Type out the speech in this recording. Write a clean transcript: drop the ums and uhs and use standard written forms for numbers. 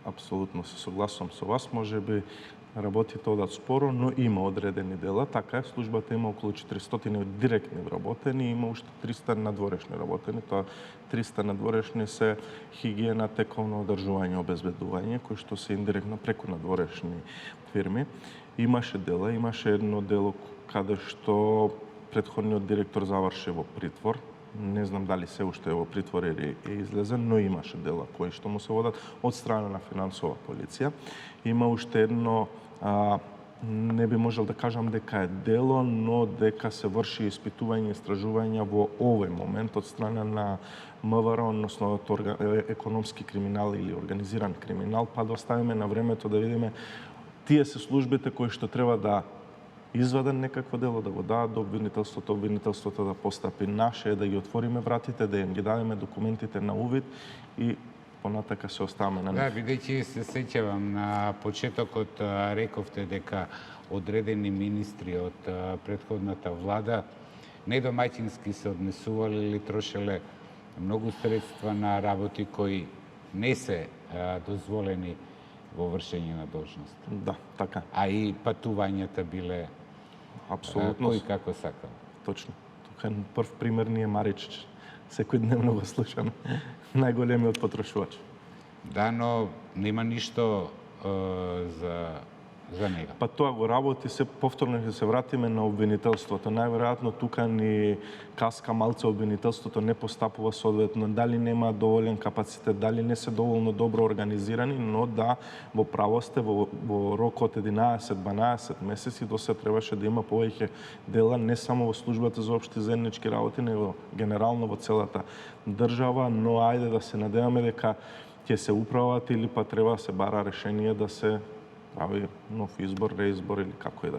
Апсолутно се согласувам со вас. Можеби работите одат споро, но има одредени дела. Така е, службата има околу 400 директни вработени и има уште 300 надворешни работени. Тоа 300 надворешни се хигиена, тековно одржување, обезбедување, кои што се индиректно преку надворешни фирми. Имаше дела, имаше едно дело каде што претходниот директор заврши во притвор. Не знам дали се уште е во притвор или е излезен, но имаше дела кои што му се водат од страна на финансова полиција. Има уште едно, не би можел да кажам дека е дело, но дека се врши испитување и истражување во овој момент од страна на МВР, односно економски криминал или организиран криминал, па да оставиме на времето да видиме тие се службите кои што треба да извадат некакво дело, да го дадат до обвинителството да постапи. Наше е да ги отвориме вратите, да им ги дадеме документите на увид и понатака се оставаме на нив. Да, бидејќи се сеќавам на почетокот рековте дека одредени министри од претходната влада недомаќински се однесувале или трошеле многу средства на работи кои не се дозволени во вршење на должност. Да, така. А и патувањата биле апсолутно кој како сакал. Точно. Тука прв пример ни е Маричич. Секој дневно го слушам. Најголемиот потрошувач. Да, но нема ништо за него. Па тоа го работи, се повторно ќе се вратиме на обвинителството. Најверојатно тука ни каска малце обвинителството, не постапува соодветно, дали нема доволен капацитет, дали не се доволно добро организирани, но да, во право сте, во рок од 11-12 месеци до се требаше да има повеќе дела, не само во службата за општи заеднички работи, него генерално во целата држава, но ајде да се надеваме дека ќе се управат или па треба да се бара решение да се прави нов избор, реизбор или како и да.